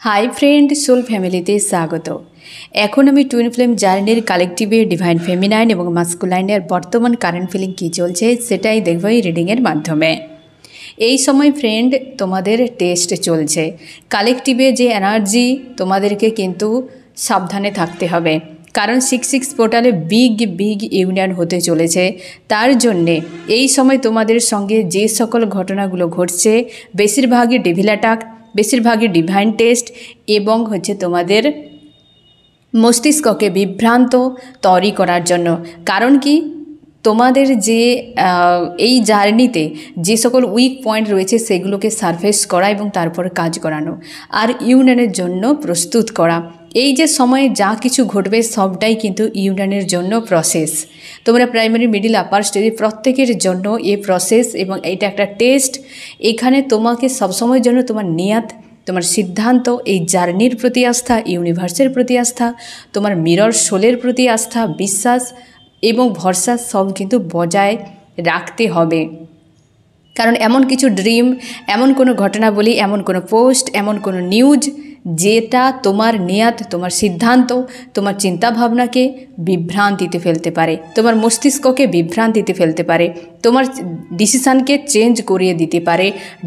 High friend soul फैमिलीते स्वागत। এখন আমি টুইন ফ্লেম জার্নির কালেকটিভে ডিভাইন ফেমিনাইন এবং মাস্কুলাইনের বর্তমান কারেন্ট ফিলিং কী চলছে সেটাই দেখব এই রিডিংয়ের মাধ্যমে। এই সময় ফ্রেন্ড তোমাদের টেস্ট চলছে, কালেকটিভে যে এনার্জি তোমাদেরকে কিন্তু সাবধানে থাকতে হবে, কারণ 6-6 পোর্টালে বিগ ইউনিয়ন হতে চলেছে। তার জন্যে এই সময় তোমাদের সঙ্গে যে সকল ঘটনাগুলো ঘটছে বেশিরভাগই ডেভিল অ্যাটাক, বেশিরভাগই ডিভাইন টেস্ট এবং তোমাদের মস্তিষ্ককে বিভ্রান্ত তৈরি করার জন্য। কারণ কি, তোমাদের যে এই জার্নিতে যে সকল উইক পয়েন্ট রয়েছে সেগুলোকে সারফেস করা এবং তারপর কাজ করানো আর ইউনিয়নের জন্য প্রস্তুত করা। এই যে সময়ে যা কিছু ঘটবে সবটাই কিন্তু ইউনিয়নের জন্য প্রসেস। তোমরা প্রাইমারি, মিডিল, আপার স্টেজে প্রত্যেকের জন্য এই প্রসেস এবং এইটা একটা টেস্ট। এখানে তোমাকে সবসময়ের জন্য তোমার নিয়াত, তোমার সিদ্ধান্ত, এই জার্নির প্রতি আস্থা, ইউনিভার্সের প্রতি আস্থা, তোমার মিরর সোলের প্রতি আস্থা, বিশ্বাস এবং ভরসা সব কিন্তু বজায় রাখতে হবে। কারণ এমন কিছু ড্রিম, এমন কোনো ঘটনাবলী, এমন কোনো পোস্ট, এমন কোনো নিউজ যেটা তোমার নিয়াত, তোমার সিদ্ধান্ত, তোমার চিন্তাভাবনাকে বিভ্রান্তিতে ফেলতে পারে, তোমার মস্তিষ্ককে বিভ্রান্তিতে ফেলতে পারে, তোমার ডিসিশানকে চেঞ্জ করিয়ে দিতে পারে।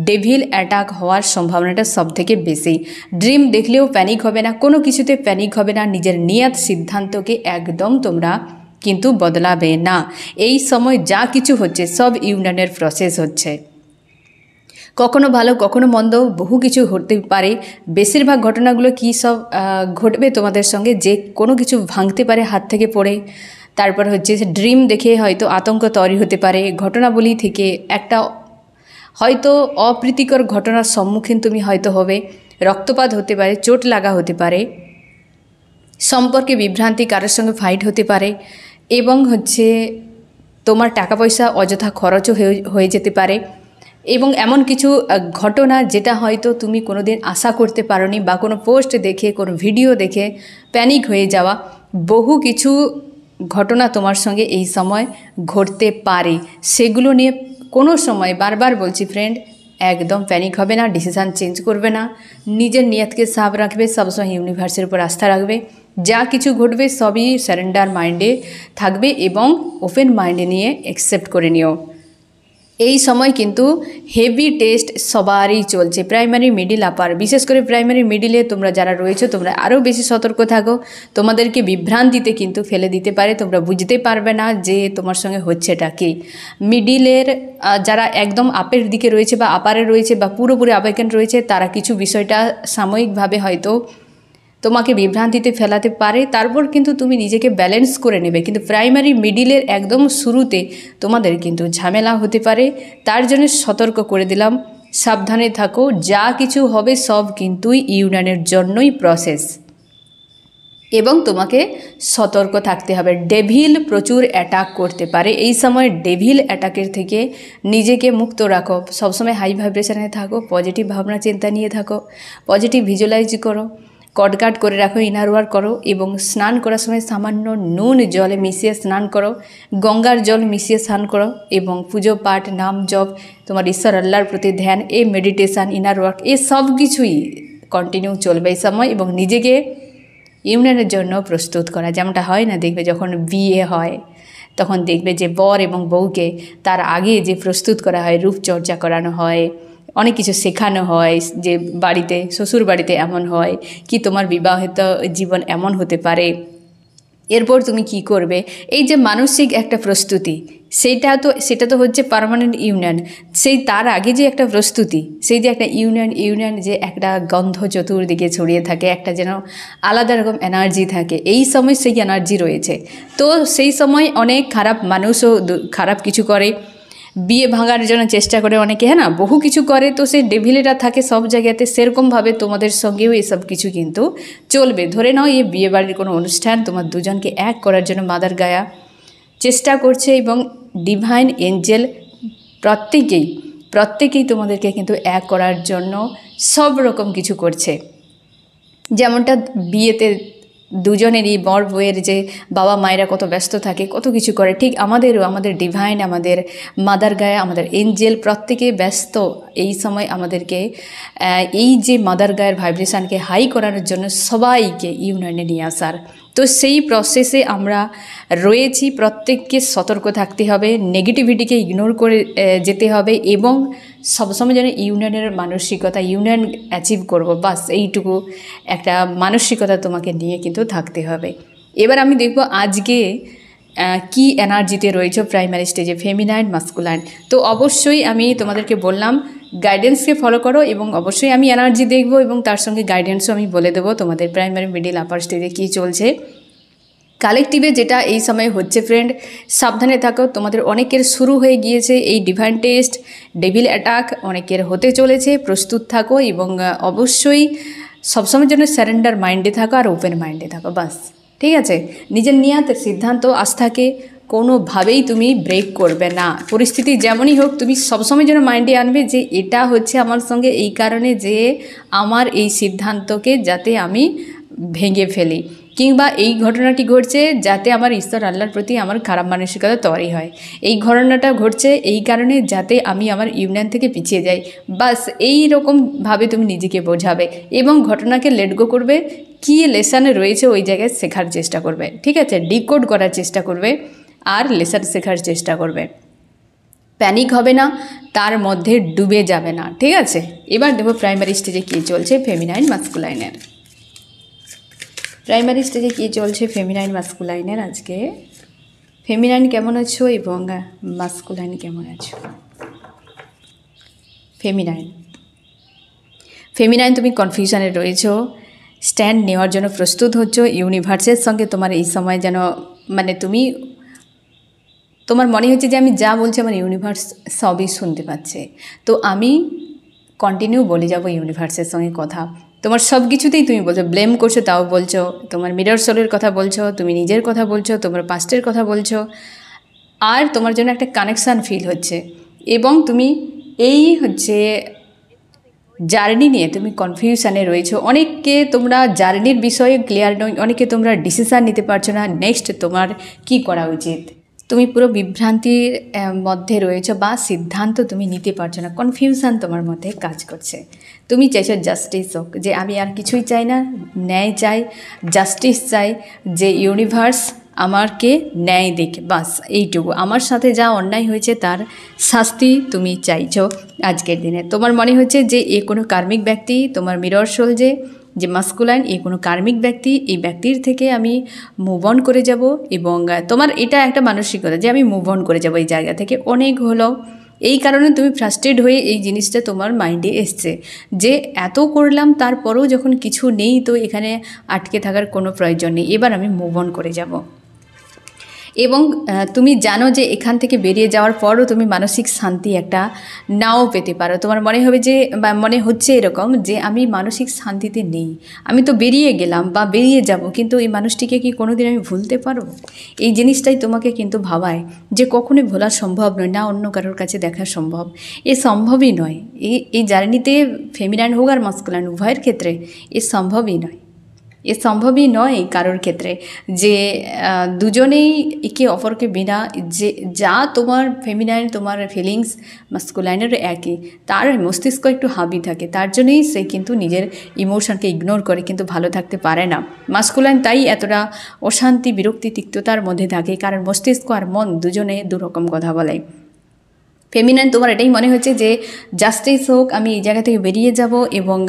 ডেভিল অ্যাটাক হওয়ার সম্ভাবনাটা সবথেকে বেশি। ড্রিম দেখলেও প্যানিক হবে না, কোনো কিছুতে প্যানিক হবে না, নিজের নিয়াত সিদ্ধান্তকে একদম তোমরা কিন্তু বদলাবে না। এই সময় যা কিছু হচ্ছে সব ইউনিয়নের প্রসেস হচ্ছে, কখনো ভালো কখনো মন্দ, বহু কিছু হতে পারে। বেশিরভাগ ঘটনাগুলো কী সব ঘটবে তোমাদের সঙ্গে, যে কোনো কিছু ভাঙতে পারে হাত থেকে পড়ে। তারপর ড্রিম দেখে হয়তো আতঙ্ক তৈরি হতে পারে, ঘটনাবলী থেকে একটা হয়তো অপ্রীতিকর ঘটনার সম্মুখীন তুমি হয়তো হবে, রক্তপাত হতে পারে, চোট লাগা হতে পারে, সম্পর্কে বিভ্রান্তি, কারোর সঙ্গে ফাইট হতে পারে এবং তোমার টাকা পয়সা অযথা খরচও হয়ে যেতে পারে এবং এমন কিছু ঘটনা যেটা হয়তো তুমি কোনোদিন আশা করতে পারোনি, বা কোনো পোস্ট দেখে, কোনো ভিডিও দেখে প্যানিক হয়ে যাওয়া, বহু কিছু ঘটনা তোমার সঙ্গে এই সময় ঘটতে পারে। সেগুলো নিয়ে কোনো সময়, বারবার বলছি ফ্রেন্ড, একদম প্যানিক হবে না, ডিসিশান চেঞ্জ করবে না, নিজের নিয়তকে সাফ রাখবে, সবসময় ইউনিভার্সের উপর আস্থা রাখবে। যা কিছু ঘটবে সবই সারেন্ডার মাইন্ডে থাকবে এবং ওপেন মাইন্ডে নিয়ে অ্যাকসেপ্ট করে নিও। এই সময় কিন্তু হেভি টেস্ট সবারই চলছে, প্রাইমারি, মিডিল, আপার। বিশেষ করে প্রাইমারি মিডিলে তোমরা যারা রয়েছো তোমরা আরও বেশি সতর্ক থাকো, তোমাদেরকে বিভ্রান্তিতে কিন্তু ফেলে দিতে পারে, তোমরা বুঝতে পারবে না যে তোমার সঙ্গে হচ্ছেটা কি। মিডিলের যারা একদম আপের দিকে রয়েছে বা আপারে রয়েছে বা পুরোপুরি আবেগেন রয়েছে, তারা কিছু বিষয়টা সাময়িকভাবে হয়তো তোমাকে বিভ্রান্তিতে ফেলাতে পারে, তারপর কিন্তু তুমি নিজেকে ব্যালেন্স করে নেবে। কিন্তু প্রাইমারি, মিডিলের একদম শুরুতে তোমাদের কিন্তু ঝামেলা হতে পারে, তার জন্য সতর্ক করে দিলাম, সাবধানে থাকো। যা কিছু হবে সব কিন্তু ইউনিয়নের জন্যই প্রসেস এবং তোমাকে সতর্ক থাকতে হবে। ডেভিল প্রচুর অ্যাটাক করতে পারে, এই সময় ডেভিল অ্যাটাকের থেকে নিজেকে মুক্ত রাখো। সবসময় হাই ভাইব্রেশনে থাকো, পজিটিভ ভাবনা চিন্তা নিয়ে থাকো, পজিটিভ ভিজুয়ালাইজ করো, কডকাট করে রাখো, ইনার ওয়ার্ক করো এবং স্নান করার সময় সামান্য নুন জলে মিশিয়ে স্নান করো, গঙ্গার জল মিশিয়ে স্নান করো এবং পুজো পাঠ, নাম জপ, তোমার ঈশ্বর আল্লাহর প্রতি ধ্যান, এই মেডিটেশান, ইনার ওয়ার্ক, এই সব কিছুই কন্টিনিউ চলবে এই সময়। এবং নিজেকে ইউনিয়নের জন্য প্রস্তুত করা, যেমনটা হয় না, দেখবে যখন বিয়ে হয় তখন দেখবে যে বর এবং বউকে তার আগে যে প্রস্তুত করা হয়, রূপচর্চা করানো হয়, অনেক কিছু শেখানো হয়, যে বাড়িতে, শ্বশুর বাড়িতে এমন হয় কি, তোমার বিবাহিত জীবন এমন হতে পারে, এরপর তুমি কি করবে। এই যে মানসিক একটা প্রস্তুতি, সেটা তো হচ্ছে পার্মানেন্ট ইউনিয়ন। সেই তার আগে যে একটা প্রস্তুতি, সেই যে একটা ইউনিয়ন যে একটা গন্ধ চতুর্দিকে ছড়িয়ে থাকে, একটা যেন আলাদা রকম এনার্জি থাকে, এই সময় সেই এনার্জি রয়েছে। তো সেই সময় অনেক খারাপ মানুষও খারাপ কিছু করে, বিয়ে ভাঙার জন্য চেষ্টা করে অনেকে, হ্যাঁ না, বহু কিছু করে। তো সেই ডেভিলেরা থাকে সব জায়গাতে, সেরকমভাবে তোমাদের সঙ্গেও এসব কিছু কিন্তু চলবে। ধরে নাও এই বিয়ে বাড়ির কোনো অনুষ্ঠান, তোমার দুজনকে এক করার জন্য মাদার গায়া চেষ্টা করছে এবং ডিভাইন এঞ্জেল প্রত্যেকেই তোমাদেরকে কিন্তু এক করার জন্য সব রকম কিছু করছে। যেমনটা বিয়েতে দুজনেরই বর বউয়ের যে বাবা মায়েরা কত ব্যস্ত থাকে, কত কিছু করে, ঠিক আমাদেরও, আমাদের ডিভাইন, আমাদের মাদার গায়া, আমাদের এঞ্জেল প্রত্যেকে ব্যস্ত এই সময় আমাদেরকে এই যে মাদার গায়ের ভাইব্রেশনকে হাই করানোর জন্য সবাইকে ইউনিয়নে নিয়ে আসার। তো সেই প্রসেসে আমরা রয়েছি, প্রত্যেককে সতর্ক থাকতে হবে, নেগেটিভিটিকে ইগনোর করে যেতে হবে এবং সবসময় যেন ইউনিয়নের মানসিকতা, ইউনিয়ন অ্যাচিভ করব, বাস এইটুকু একটা মানসিকতা তোমাকে নিয়ে কিন্তু থাকতে হবে। এবার আমি দেখব আজকে কি এনার্জিতে রয়েছে প্রাইমারি স্টেজে, ফেমিনাইন, মাস্কুলাইন। তো অবশ্যই আমি তোমাদেরকে বললাম গাইডেন্সকে ফলো করো এবং অবশ্যই আমি এনার্জি দেখব এবং তার সঙ্গে গাইডেন্সও আমি বলে দেবো তোমাদের প্রাইমারি, মিডিল, আপার স্টেজে কী চলছে। কালেকটিভে যেটা এই সময় হচ্ছে ফ্রেন্ড, সাবধানে থাকো। তোমাদের অনেকের শুরু হয়ে গিয়েছে এই ডিভাইন টেস্ট, ডেভিল অ্যাটাক অনেকের হতে চলেছে, প্রস্তুত থাকো এবং অবশ্যই সবসময়ের জন্য স্যারেন্ডার মাইন্ডে থাকো আর ওপেন মাইন্ডে থাকো, বাস। ঠিক আছে, নিজের নিয়তের সিদ্ধান্ত আস্থাকে কোনোভাবেই তুমি ব্রেক করবে না। পরিস্থিতি যেমনই হোক তুমি সবসময় যেন মাইন্ডে আনবে যে এটা হচ্ছে আমার সঙ্গে এই কারণে যে আমার এই সিদ্ধান্তকে যাতে আমি ভেঙে ফেলি, কিংবা এই ঘটনাটি ঘটছে যাতে আমার ঈশ্বর আল্লাহর প্রতি আমার খারাপ মানসিকতা তৈরি হয়, এই ঘটনাটা ঘটছে এই কারণে যাতে আমি আমার ইউনিয়ন থেকে পিছিয়ে যাই, বাস এই রকমভাবে তুমি নিজেকে বোঝাবে এবং ঘটনাকে লেট গো করবে, কী লেসনে রয়েছে ওই জায়গায় শেখার চেষ্টা করবে। ঠিক আছে, ডিকোড করার চেষ্টা করবে আর লেসন শেখার চেষ্টা করবে। প্যানিক হবে না, তার মধ্যে ডুবে যাবে না। ঠিক আছে, এবার দেখো প্রাইমারি স্টেজে কী চলছে ফেমিনাইন মাস্কুলাইনের। প্রাইমারি স্টেজে কী চলছে ফেমিনাইন মাস্কুলাইনের আজকে। ফেমিনাইন কেমন আছো এবং মাস্কুলাইন কেমন আছো? ফেমিনাইন তুমি কনফিউশনে রয়েছো, স্ট্যান্ড নেওয়ার জন্য প্রস্তুত হচ্ছ। ইউনিভার্সের সঙ্গে তোমার এই সময় যেন মানে তোমার মনে হচ্ছে যে আমি যা বলছি আমার ইউনিভার্স সবই শুনতে পাচ্ছে। তো আমি কন্টিনিউ বলে যাব ইউনিভার্সের সঙ্গে কথা। তোমার সব কিছুতেই তুমি বলছো, ব্লেম করছো তাও বলছো, তোমার মিরর সোলের কথা বলছো, তুমি নিজের কথা বলছো, তোমার পাস্টের কথা বলছো, আর তোমার জন্য একটা কানেকশান ফিল হচ্ছে এবং তুমি এই হচ্ছে জার্নি নিয়ে তুমি কনফিউশনে রয়েছো। অনেককে তোমরা জার্নির বিষয়ে ক্লিয়ার নয়, অনেকে তোমরা ডিসিশান নিতে পারছো না নেক্সট তোমার কি করা উচিত। তুমি পুরো বিভ্রান্তির মধ্যে রয়েছো বা সিদ্ধান্ত তুমি নিতে পারছো না, কনফিউশন তোমার মধ্যে কাজ করছে। তুমি চাইছো জাস্টিস হোক, যে আমি আর কিছুই চাই না, ন্যায় চাই, জাস্টিস চাই, যে ইউনিভার্স আমাকে ন্যায় দিক, বাস এইটুকু। আমার সাথে যা অন্যায় হয়েছে তার শাস্তি তুমি চাইছো আজকের দিনে। তোমার মনে হচ্ছে যে এ কোনো কার্মিক ব্যক্তি, তোমার মিরর সোল যে মাস্কুলাইন, এই কোনো কার্মিক ব্যক্তি, এই ব্যক্তির থেকে আমি মুভ অন করে যাব এবং তোমার এটা একটা মানসিকতা যে আমি মুভ অন করে যাব এই জায়গা থেকে, অনেক হলো। এই কারণে তুমি ফ্রাস্ট্রেট হয়ে এই জিনিসটা তোমার মাইন্ডে এসছে যে এত করলাম তারপরেও যখন কিছু নেই, তো এখানে আটকে থাকার কোনো প্রয়োজন নেই, এবার আমি মুভ অন করে যাব। এবং তুমি জানো যে এখান থেকে বেরিয়ে যাওয়ার পরও তুমি মানসিক শান্তি একটা নাও পেতে পারো। তোমার মনে হবে যে বা মনে হচ্ছে এরকম যে আমি মানসিক শান্তিতে নেই, আমি তো বেরিয়ে গেলাম বা বেরিয়ে যাব, কিন্তু এই মানুষটিকে কি কোনোদিন আমি ভুলতে পারবো? এই জিনিসটাই তোমাকে কিন্তু ভাবায় যে কখনোই ভোলা সম্ভব নয়, না অন্য কারোর কাছে দেখা সম্ভব, এ সম্ভবই নয়। এই জার্নিতে ফেমিনাইন হোক আর মাস্কুলাইন উভয়ের ক্ষেত্রে এ সম্ভবই নয়, এ সম্ভবই নয় কারোর ক্ষেত্রে যে দুজনেই একে অপরকে বিনা, যে যা তোমার ফেমিনাইন তোমার ফিলিংস মাস্কুলাইনের একই, তার মস্তিষ্ক একটু হাবি থাকে, তার জন্যই সে কিন্তু নিজের ইমোশনকে ইগনোর করে, কিন্তু ভালো থাকতে পারে না। মাস্কুলাইন তাই এতটা অশান্তি, বিরক্তি, তিক্ততার মধ্যে থাকে, কারণ মস্তিষ্ক আর মন দুজনে দুরকম কথা বলে। ফেমিনাইন তোমার এটাই মনে হচ্ছে যে জাস্টিস হোক, আমি এই জায়গা থেকে বেরিয়ে যাব, এবং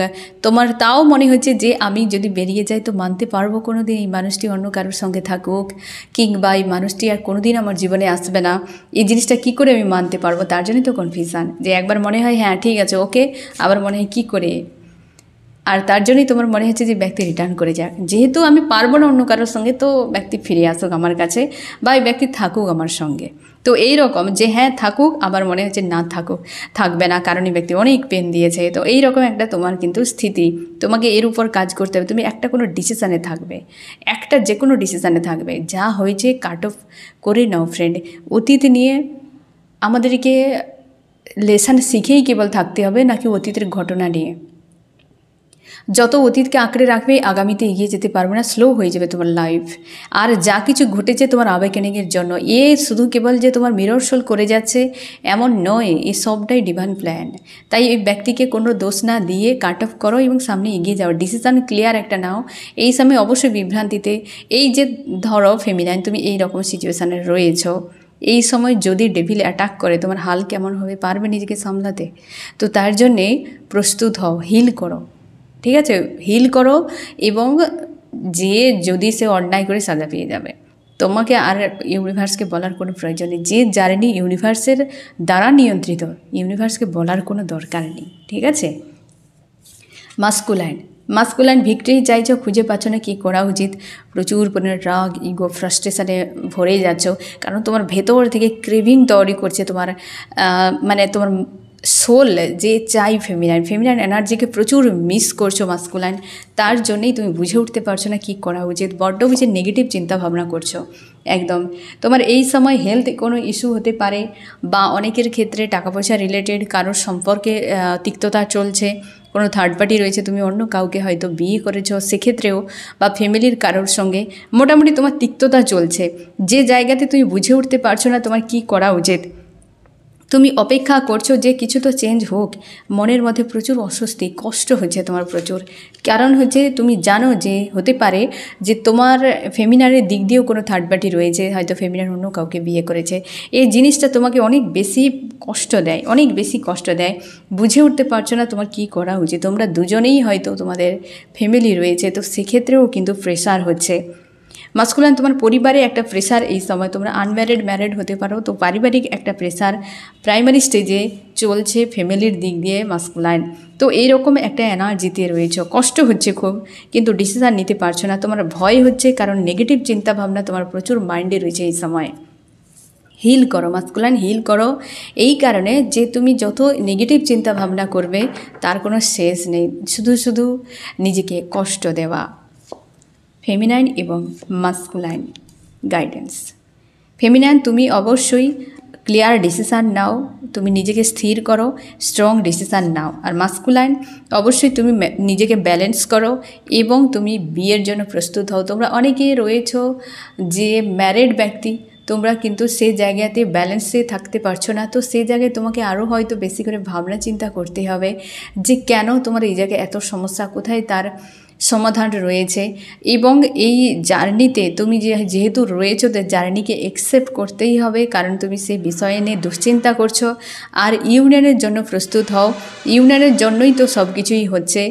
তোমার তাও মনে হচ্ছে যে আমি যদি বেরিয়ে যাই তো মানতে পারবো কোনো দিন এই মানুষটি অন্য কারোর সঙ্গে থাকুক, কিংবা এই মানুষটি আর কোনো দিন আমার জীবনে আসবে না, এই জিনিসটা কি করে আমি মানতে পারবো? তার জন্যই তো কনফিউশন, যে একবার মনে হয় হ্যাঁ ঠিক আছে ওকে, আবার মনে হয় কী করে, আর তার জন্যই তোমার মনে হচ্ছে যে ব্যক্তি রিটার্ন করে যাক, যেহেতু আমি পারবো না অন্য কারোর সঙ্গে, তো ব্যক্তি ফিরে আসুক আমার কাছে বা এই ব্যক্তি থাকুক আমার সঙ্গে। তো এই রকম যে হ্যাঁ থাকুক, আবার মনে হচ্ছে না থাকবে না, কারণ এই ব্যক্তি অনেক পেন দিয়েছে। তো এই রকম একটা তোমার কিন্তু স্থিতি, তোমাকে এর উপর কাজ করতে হবে। তুমি একটা কোনো ডিসিশানে থাকবে, একটা যে কোনো ডিসিশানে থাকবে, যা হয়েছে কাট অফ করে নাও ফ্রেন্ড। অতীত নিয়ে আমাদেরকে লেসন শিখেই কেবল থাকতে হবে, নাকি অতীতের ঘটনা নিয়ে? যত অতীতকে আঁকড়ে রাখবে আগামীতে এগিয়ে যেতে পারবে না, স্লো হয়ে যাবে তোমার লাইফ। আর যা কিছু ঘটেছে তোমার আবেকেনিংয়ের জন্য, এ শুধু কেবল যে তোমার মিরর শোল করে যাচ্ছে এমন নয়, এ সবটাই ডিভাইন প্ল্যান। তাই এই ব্যক্তিকে কোনো দোষ না দিয়ে কাট অফ করো এবং সামনে এগিয়ে যাও, ডিসিশান ক্লিয়ার একটা নাও। এই সময় অবশ্যই বিভ্রান্তিতে, এই যে ধরো ফেমিনাইন তুমি এই রকম সিচুয়েশানে রয়েছো, এই সময় যদি ডেভিল অ্যাটাক করে তোমার হাল কেমন হবে, পারবে নিজেকে সামলাতে? তো তার জন্যে প্রস্তুত হও, হিল করো, ঠিক আছে? হিল করো এবং যে যদি সে অন্যায় করে সাজা পেয়ে যাবে, তোমাকে আর ইউনিভার্সকে বলার কোনো প্রয়োজন নেই। যে জার্নি ইউনিভার্সের দ্বারা নিয়ন্ত্রিত, ইউনিভার্সকে বলার কোনো দরকার নেই, ঠিক আছে? মাস্কুলাইন ভিক্টরি চাইছো, খুঁজে পাচ্ছ না কী করা উচিত, প্রচুর পরিমাণে রাগ, ইগো, ফ্রাস্ট্রেশনে ভরে যাচ্ছ, কারণ তোমার ভেতর থেকে ক্রেভিং তৈরি করছে তোমার মানে তোমার সোল যে চাই ফেমিনাইন এনার্জিকে প্রচুর মিস করছো মাস্কুলাইন। তার জন্যই তুমি বুঝে উঠতে পারছো না কী করা উচিত, বড্ড বেশি নেগেটিভ চিন্তা ভাবনা করছো একদম। তোমার এই সময় হেলথ কোনো ইস্যু হতে পারে, বা অনেকের ক্ষেত্রে টাকা পয়সা রিলেটেড কারোর সম্পর্কে তিক্ততা চলছে, কোনো থার্ড পার্টি রয়েছে, তুমি অন্য কাউকে হয়তো বিয়ে করেছো সেক্ষেত্রেও, বা ফ্যামিলির কারোর সঙ্গে মোটামুটি তোমার তিক্ততা চলছে, যে জায়গাতে তুমি বুঝে উঠতে পারছো না তোমার কী করা উচিত। তুমি অপেক্ষা করছো যে কিছু তো চেঞ্জ হোক, মনের মধ্যে প্রচুর অস্বস্তি, কষ্ট হচ্ছে তোমার প্রচুর, কারণ হচ্ছে তুমি জানো যে হতে পারে যে তোমার ফেমিনারের দিক দিয়েও কোনো থার্ড পার্টি রয়েছে, হয়তো ফেমিনার অন্য কাউকে বিয়ে করেছে। এই জিনিসটা তোমাকে অনেক বেশি কষ্ট দেয়, অনেক বেশি কষ্ট দেয়, বুঝে উঠতে পারছো না তোমার কী করা উচিত। তোমরা দুজনেই হয়তো তোমাদের ফ্যামিলি রয়েছে, তো সেক্ষেত্রেও কিন্তু প্রেশার হচ্ছে। মাস্কুলাইন তোমার পরিবারে একটা প্রেশার, এই সময় তোমরা আনম্যারিড ম্যারিড হতে পারো, তো পারিবারিক একটা প্রেশার প্রাইমারি স্টেজে চলছে ফ্যামিলির দিক দিয়ে মাস্কুলাইন। তো এইরকম একটা এনার্জিতে রয়েছে, কষ্ট হচ্ছে খুব, কিন্তু ডিসিশান নিতে পারছো না, তোমার ভয় হচ্ছে, কারণ নেগেটিভ চিন্তাভাবনা তোমার প্রচুর মাইন্ডে রয়েছে এই সময়। হিল করো মাস্কুলাইন, হিল করো, এই কারণে যে তুমি যত নেগেটিভ চিন্তা ভাবনা করবে তার কোনো শেষ নেই, শুধু শুধু নিজেকে কষ্ট দেওয়া। ফেমিনাইন এবং মাস্কুলাইন গাইডেন্স। ফেমিনাইন তুমি অবশ্যই ক্লিয়ার ডিসিশান নাও, তুমি নিজেকে স্থির করো, স্ট্রং ডিসিশান নাও। আর মাস্কুলাইন অবশ্যই তুমি নিজেকে ব্যালেন্স করো এবং তুমি বিয়ের জন্য প্রস্তুত হও। তোমরা অনেকে রয়েছো যে ম্যারিড ব্যক্তি, তোমরা কিন্তু সেই জায়গাতে ব্যালেন্সে থাকতে পারছো না, তো সেই জায়গায় তোমাকে আরও হয়তো বেশি করে ভাবনা চিন্তা করতে হবে যে কেন তোমার এই জায়গায় এত সমস্যা, কোথায় তার সমাধান রয়েছে। এবং এই জার্নিতে তুমি যেহেতু রয়েছো, তো জার্নিকে অ্যাকসেপ্ট করতেই হবে, কারণ তুমি সেই বিষয় নিয়ে দুশ্চিন্তা করছো। আর ইউনিয়নের জন্য প্রস্তুত হও, ইউনিয়নের জন্যই তো সব কিছুই হচ্ছে,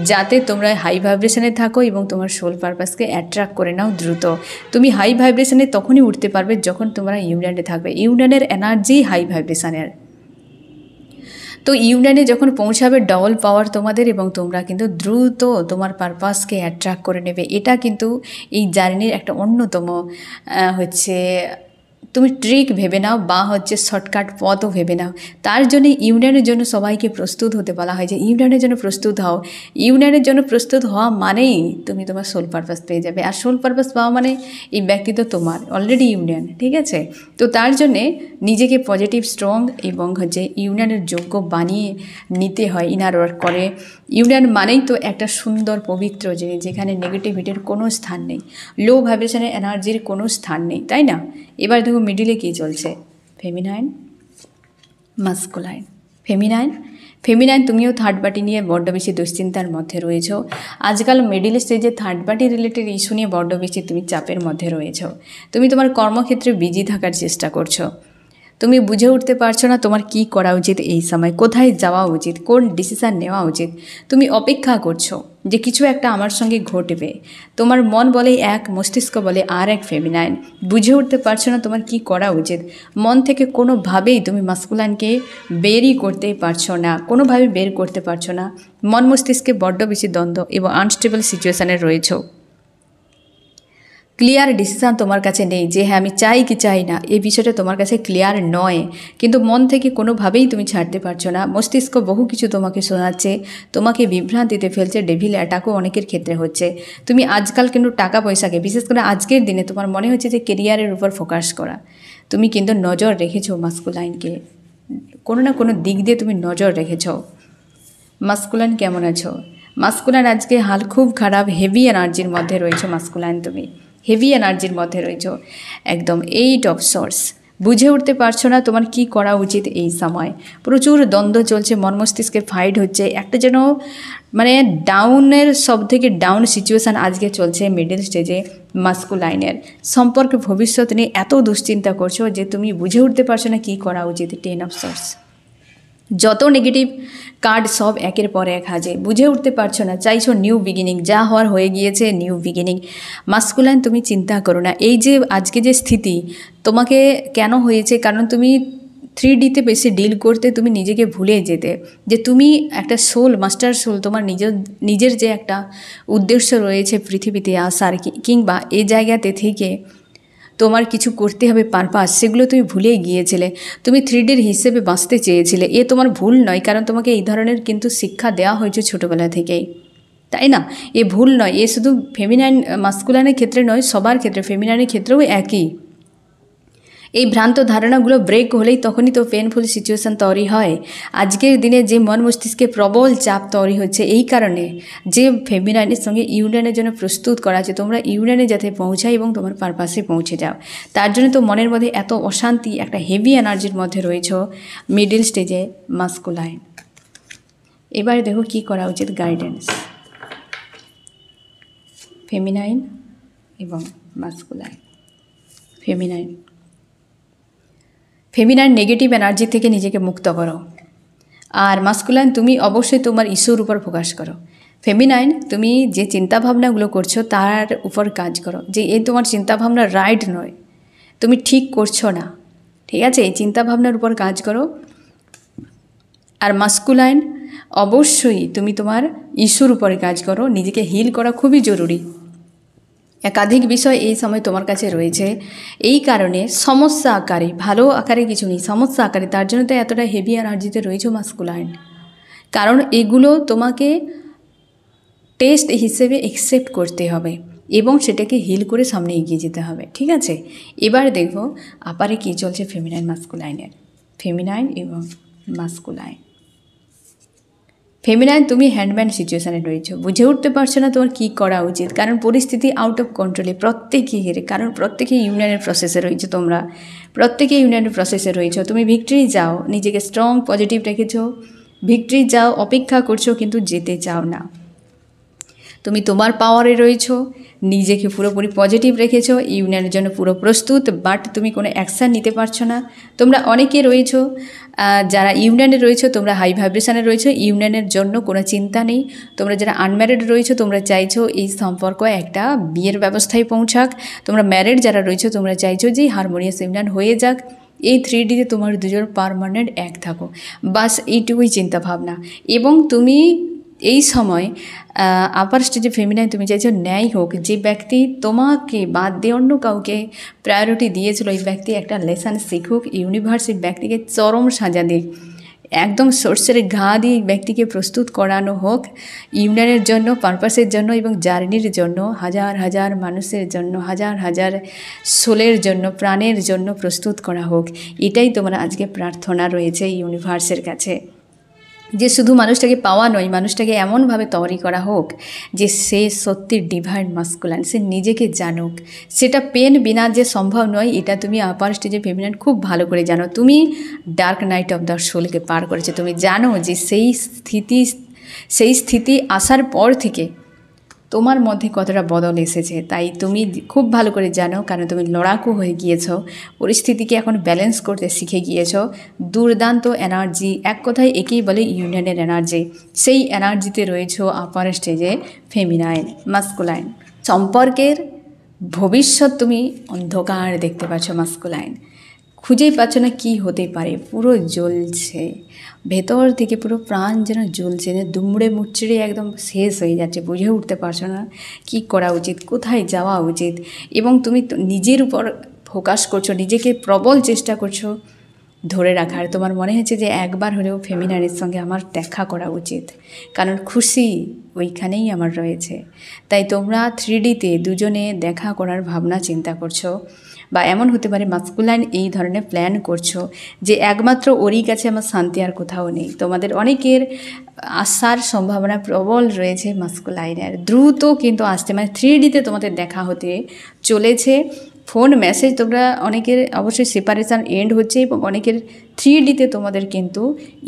যাতে তোমরা হাই ভাইব্রেশনে থাকো এবং তোমার সোল পারপাসকে অ্যাট্রাক্ট করে নাও দ্রুত। তুমি হাই ভাইব্রেশনে তখনই উঠতে পারবে যখন তোমরা ইউনিয়নে থাকবে, ইউনিয়নের এনার্জি হাই ভাইব্রেশনের। তো ইউনিয়নে যখন পৌঁছাবে ডবল পাওয়ার তোমাদের, এবং তোমরা কিন্তু দ্রুত তোমার পারপাসকে অ্যাট্রাক্ট করে নেবে। এটা কিন্তু এই জার্নির একটা অন্যতম হচ্ছে তুমি ট্রিক ভেবে নাও, বা হচ্ছে শর্টকাট পথও ভেবে নাও। তার জন্য ইউনিয়নের জন্য সবাইকে প্রস্তুত হতে বলা হয়, যে ইউনিয়নের জন্য প্রস্তুত হও। ইউনিয়নের জন্য প্রস্তুত হওয়া মানেই তুমি তোমার সোল পারপাস পেয়ে যাবে, আর সোল পারপাস পাওয়া মানে এই ব্যক্তি তো তোমার অলরেডি ইউনিয়ন, ঠিক আছে? তো তার জন্যে নিজেকে পজিটিভ, স্ট্রং এবং হচ্ছে ইউনিয়নের যোগ্য বানিয়ে নিতে হয় ইনার ওয়ার্ক করে। ইউনিয়ন মানেই তো একটা সুন্দর পবিত্র জিনিস, যেখানে নেগেটিভিটির কোনো স্থান নেই, লো ভাইব্রেশনের এনার্জির কোনো স্থান নেই, তাই না? এবার দেখো মিডিলে কী চলছে, ফেমিনাইন, মাস্কুলাইন। ফেমিনাইন তুমিও থার্ড পার্টি নিয়ে বড্ড বেশি দুশ্চিন্তার মধ্যে রয়েছ। আজকাল মিডিল স্টেজে থার্ড পার্টি রিলেটেড ইস্যু নিয়ে বড্ড বেশি তুমি চাপের মধ্যে রয়েছ। তুমি তোমার কর্মক্ষেত্রে বিজি থাকার চেষ্টা করছো, তুমি বুঝে উঠতে পারছো না তোমার কি করা উচিত, এই সময় কোথায় যাওয়া উচিত, কোন ডিসিশান নেওয়া উচিত। তুমি অপেক্ষা করছো যে কিছু একটা আমার সঙ্গে ঘটবে, তোমার মন বলে এক, মস্তিষ্ক বলে আর এক। ফেমিনাইন বুঝে উঠতে পারছো না তোমার কি করা উচিত, মন থেকে কোনোভাবেই তুমি মাস্কুলাইনকে বেরই করতে পারছো না, কোনোভাবে বের করতে পারছো না। মন মস্তিষ্কে বড্ড বেশি দ্বন্দ্ব এবং আনস্টেবল সিচুয়েশানে রয়েছো। ক্লিয়ার ডিসিশান তোমার কাছে নেই যে হ্যাঁ আমি চাই কি চাই না, এই বিষয়টা তোমার কাছে ক্লিয়ার নয়, কিন্তু মন থেকে কোনোভাবেই তুমি ছাড়তে পারছো না। মস্তিষ্ক বহু কিছু তোমাকে শোনাচ্ছে, তোমাকে বিভ্রান্তিতে ফেলছে, ডেভিল অ্যাটাকও অনেকের ক্ষেত্রে হচ্ছে। তুমি আজকাল কিন্তু টাকা পয়সাকে, বিশেষ করে আজকের দিনে তোমার মনে হচ্ছে যে কেরিয়ারের উপর ফোকাস করা, তুমি কিন্তু নজর রেখেছো মাস্কুলাইনকে, কোনো না কোনো দিক দিয়ে তুমি নজর রেখেছো। মাস্কুলাইন কেমন আছো? মাস্কুলাইন আজকে হাল খুব খারাপ, হেভি এনার্জির মধ্যে রয়েছে মাস্কুলাইন, তুমি হেভি এনার্জির মধ্যে রয়েছে একদম। 8 অফ সোর্স, বুঝে উঠতে পারছো না তোমার কি করা উচিত এই সময়। প্রচুর দ্বন্দ্ব চলছে, মন মস্তিষ্কে ফাইট হচ্ছে, একটা যেন মানে ডাউনের সব থেকে ডাউন সিচুয়েশান আজকে চলছে মিডল স্টেজে মাস্কুলাইনের। সম্পর্কে ভবিষ্যৎ নিয়ে এত দুশ্চিন্তা করছো যে তুমি বুঝে উঠতে পারছো না কি করা উচিত। 10 অফ সোর্স, যত নেগেটিভ কার্ড সব একের পর এক হাজে, বুঝে উঠতে পারছো না, চাইছো নিউ বিগিনিং, যা হওয়ার হয়ে গিয়েছে, নিউ বিগিনিং। মাস্কুলাইন তুমি চিন্তা করো না, এই যে আজকে যে স্থিতি তোমাকে কেন হয়েছে, কারণ তুমি 3Dতে বেশি ডিল করতে, তুমি নিজেকে ভুলে যেতে যে তুমি একটা সোল, মাস্টার সোল, তোমার নিজের যে একটা উদ্দেশ্য রয়েছে পৃথিবীতে আসার, কিংবা এই জায়গাতে থেকে তোমার কিছু করতে হবে পারপাস, সেগুলো তুমি ভুলেই গিয়েছিলে। তুমি 3Dর হিসেবে বাঁচতে চেয়েছিলে, এ তোমার ভুল নয়, কারণ তোমাকে এই ধরনের কিন্তু শিক্ষা দেওয়া হয়েছে ছোটোবেলা থেকেই, তাই না? এ ভুল নয়, এ শুধু ফেমিনাইন মাস্কুলাইনের ক্ষেত্রে নয়, সবার ক্ষেত্রে, ফেমিনাইনের ক্ষেত্রেও একই। এই ভ্রান্ত ধারণাগুলো ব্রেক হলেই তখনই তো পেনফুল সিচুয়েশান তৈরি হয়। আজকের দিনে যে মন মস্তিষ্কে প্রবল চাপ তৈরি হচ্ছে এই কারণে যে ফেমিনাইনের সঙ্গে ইউনিয়নের জন্য প্রস্তুত করা আছে, তোমরা ইউনিয়নে যাতে পৌঁছায় এবং তোমার পারপাসে পৌঁছে যাও, তার জন্য তো মনের মধ্যে এত অশান্তি, একটা হেভি এনার্জির মধ্যে রয়েছ মিডল স্টেজে মাস্কুলাইন। এবারে দেখো কি করা উচিত, গাইডেন্স ফেমিনাইন এবং মাস্কুলাইন। ফেমিনাইন নেগেটিভ এনার্জি থেকে নিজেকে মুক্ত করো, আর মাস্কুলাইন তুমি অবশ্যই তোমার ইস্যুর উপর ফোকাস করো। ফেমিনাইন তুমি যে চিন্তাভাবনাগুলো করছো তার উপর কাজ করো, যে এই তোমার চিন্তাভাবনা রাইট নয়, তুমি ঠিক করছো না, ঠিক আছে? এই চিন্তাভাবনার উপর কাজ করো। আর মাস্কুলাইন অবশ্যই তুমি তোমার ইস্যুর উপরে কাজ করো, নিজেকে হিল করা খুবই জরুরি। একাধিক বিষয় এই সময় তোমার কাছে রয়েছে, এই কারণে সমস্যা আকারে, ভালো আকারে কিছু নেই, সমস্যা আকারে, তার জন্য তো এতটা হেভি এনার্জিতে রয়েছে মাস্কুলাইন। কারণ এগুলো তোমাকে টেস্ট হিসেবে অ্যাকসেপ্ট করতে হবে এবং সেটাকে হিল করে সামনে এগিয়ে যেতে হবে, ঠিক আছে? এবার দেখো আপারে কী চলছে ফেমিনাইন মাস্কুলাইনের। ফেমিনাইন এবং মাস্কুলাইন। ফেমিনাইন তুমি হ্যান্ডম্যান সিচুয়েশানে রয়েছো, বুঝে উঠতে পারছো না তোমার কী করা উচিত, কারণ পরিস্থিতি আউট অফ কন্ট্রোলে প্রত্যেকেই, কারণ প্রত্যেকেই ইউনিয়নের প্রসেসে রয়েছে, তোমরা প্রত্যেকেই ইউনিয়নের প্রসেসে রয়েছো। তুমি ভিক্টরি যাও, নিজেকে স্ট্রং পজিটিভ রেখেছো, ভিক্টরি যাও, অপেক্ষা করছো, কিন্তু যেতে চাও না। তুমি তোমার পাওয়ারে রয়েছো, নিজেকে পুরোপুরি পজিটিভ রেখেছো, ইউনিয়নের জন্য পুরো প্রস্তুত, বাট তুমি কোনো অ্যাকশান নিতে পারছো না। তোমরা অনেকে রয়েছো যারা ইউনিয়নে রয়েছো, তোমরা হাই ভাইব্রেশনে রয়েছো, ইউনিয়নের জন্য কোনো চিন্তা নেই। তোমরা যারা আনম্যারিড রয়েছো, তোমরা চাইছো এই সম্পর্ক একটা বিয়ের ব্যবস্থায় পৌঁছাক। তোমরা ম্যারিড যারা রয়েছো, তোমরা চাইছো যে হারমোনিয়াস ইউনিয়ন হয়ে যাক, এই 3Dতে তোমার দুজন পারমানেন্ট এক থাকো, বাস এইটুকুই চিন্তাভাবনা। এবং তুমি এই সময় আপার স্টেজে ফেমিনাইন তুমি চাইছো ন্যায় হোক, যে ব্যক্তি তোমাকে বাদ দিয়ে অন্য কাউকে প্রায়োরিটি দিয়েছিল, এই ব্যক্তি একটা লেসন শিখুক, ইউনিভার্স এই ব্যক্তিকে চরম সাজা দিক, একদম সর্ষের ঘা দিয়ে এই ব্যক্তিকে প্রস্তুত করানো হোক ইউনিয়নের জন্য, পারপাসের জন্য এবং জার্নির জন্য, হাজার হাজার মানুষের জন্য, হাজার হাজার সোলের জন্য, প্রাণের জন্য প্রস্তুত করা হোক। এটাই তোমার আজকে প্রার্থনা রয়েছে ইউনিভার্সের কাছে, যে শুধু মানুষটাকে পাওয়া নয়, মানুষটাকে এমনভাবে তৈরি করা হোক যে সে সত্যি ডিভাইন মাস্কুলাইন, সে নিজেকে জানুক। সেটা পেন বিনা যে সম্ভব নয়, এটা তুমি আপার স্টেজে ফেমিনাইন খুব ভালো করে জানো। তুমি ডার্ক নাইট অফ দ্য সোলকে পার করেছো, তুমি জানো যে সেই স্থিতি আসার পর থেকে তোমার মধ্যে কতটা বদল এসেছে, তাই তুমি খুব ভালো করে জানো, কারণ তুমি লড়াকু হয়ে গিয়েছো, পরিস্থিতিকে এখন ব্যালেন্স করতে শিখে গিয়েছো। দুর্দান্ত এনার্জি, এক কথায় একেই বলে ইউনিয়নের এনার্জি, সেই এনার্জিতে রয়েছো আপার স্টেজে ফেমিনাইন মাস্কুলাইন। সম্পর্কের ভবিষ্যৎ তুমি অন্ধকার দেখতে পাচ্ছ মাস্কুলাইন, খুঁজেই পাচ্ছ না কী হতে পারে, পুরো জ্বলছে ভেতর থেকে, পুরো প্রাণ যেন জ্বলছে, দুমড়ে মুচড়ে একদম শেষ হয়ে যাচ্ছে, বুঝে উঠতে পারছো না কী করা উচিত, কোথায় যাওয়া উচিত। এবং তুমি নিজের উপর ফোকাস করছো, নিজেকে প্রবল চেষ্টা করছো ধরে রাখার, তোমার মনে হচ্ছে যে একবার হলেও ফেমিনাইনের সঙ্গে আমার দেখা করা উচিত, কারণ খুশি ওইখানেই আমার রয়েছে। তাই তোমরা 3Dতে দুজনে দেখা করার ভাবনা চিন্তা করছো, বা এমন হতে পারে মাস্কুলাইন এই ধরনের প্ল্যান করছো যে একমাত্র ওরই কাছে আমার শান্তি আর কোথাও নেই। তোমাদের অনেকের আসার সম্ভাবনা প্রবল রয়েছে মাস্কুলাইনের, দ্রুত কিন্তু আসতে, মানে 3Dতে তোমাদের দেখা হতে চলেছে। ফোন মেসেজ তোমরা অনেকের অবশ্যই সেপারেশান এন্ড হচ্ছে, এবং অনেকের 3Dতে তোমাদের কিন্তু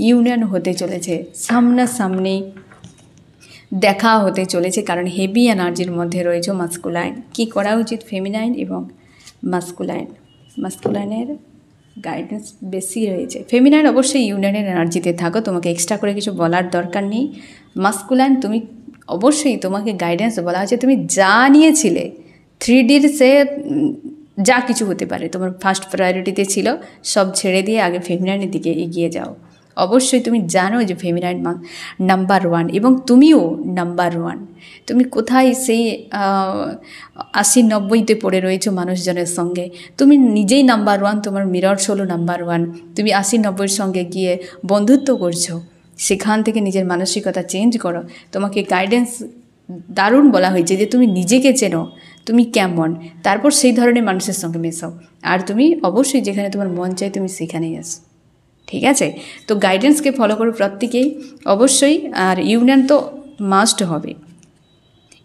ইউনিয়ন হতে চলেছে, সামনাসামনি দেখা হতে চলেছে, কারণ হেভি এনার্জির মধ্যে রয়েছে মাস্কুলাইন। কি করা উচিত ফেমিনাইন এবং মাস্কুলাইনের গাইডেন্স বেশি রয়েছে। ফেমিনাইন অবশ্যই ইউনিয়নের এনার্জিতে থাকো, তোমাকে এক্সট্রা করে কিছু বলার দরকার নেই। মাস্কুলাইন তুমি অবশ্যই, তোমাকে গাইডেন্স বলা হয়েছে, তুমি যা নিয়েছিলে 3Dর সে যা কিছু হতে পারে তোমার ফার্স্ট প্রায়োরিটিতে ছিল, সব ছেড়ে দিয়ে আগে ফেমিনাইনের দিকে এগিয়ে যাও। অবশ্যই তুমি জানো যে ফেমিনাইন নাম্বার 1, এবং তুমিও নাম্বার 1। তুমি কোথায় সেই 80-90তে পড়ে রয়েছো মানুষজনের সঙ্গে, তুমি নিজেই নাম্বার 1, তোমার মিরর্স হলো নাম্বার 1। তুমি 80-90-এর সঙ্গে গিয়ে বন্ধুত্ব করছো, সেখান থেকে নিজের মানসিকতা চেঞ্জ করো। তোমাকে গাইডেন্স দারুণ বলা হয়েছে যে তুমি নিজেকে চেনো, তুমি কেমন, তারপর সেই ধরনের মানুষের সঙ্গে মেশাও, আর তুমি অবশ্যই যেখানে তোমার মন চাই তুমি সেখানেই আসো। ঠিক আছে, তো গাইডেন্সকে ফলো করো প্রত্যেকেই অবশ্যই। আর ইউনিয়ন তো মাস্ট হবে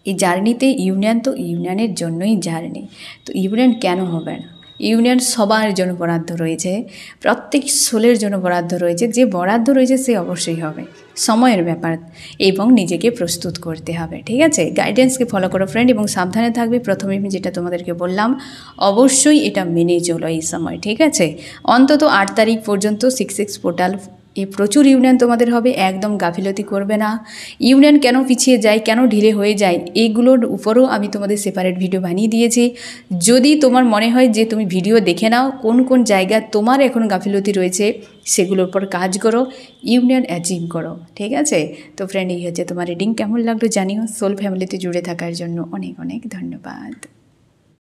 এই জার্নিতে, ইউনিয়ন তো ইউনিয়নের জন্যই জার্নি। তো ইউনিয়ন কেন হবে না? ইউনিয়ন সবার জন্য বরাদ্দ রয়েছে, প্রত্যেক সোলের জন্য বরাদ্দ রয়েছে। যে বরাদ্দ রয়েছে সে অবশ্যই হবে, সময়ের ব্যাপার, এবং নিজেকে প্রস্তুত করতে হবে। ঠিক আছে, গাইডেন্সকে ফলো করো ফ্রেন্ড, এবং সাবধানে থাকবে। প্রথমে আমি যেটা তোমাদেরকে বললাম অবশ্যই এটা মেনে চলো এই সময়। ঠিক আছে, অন্তত 8 তারিখ পর্যন্ত 6/6 পোর্টাল প্রচুর ইউনিয়ন তোমাদের হবে, একদম গাফিলতি করবে না। ইউনিয়ন কেন পিছিয়ে যায়, কেন ঢিলে হয়ে যায়, এইগুলোর উপরও আমি তোমাদের সেপারেট ভিডিও বানিয়ে দিয়েছি। যদি তোমার মনে হয় যে তুমি ভিডিও দেখে নাও কোন কোন জায়গায় তোমার এখন গাফিলতি রয়েছে, সেগুলোর উপর কাজ করো, ইউনিয়ন অ্যাচিভ করো। ঠিক আছে, তো ফ্রেন্ড এই হচ্ছে তোমার রিডিং। কেমন লাগলো জানিও। সোল ফ্যামিলিতে জুড়ে থাকার জন্য অনেক অনেক ধন্যবাদ।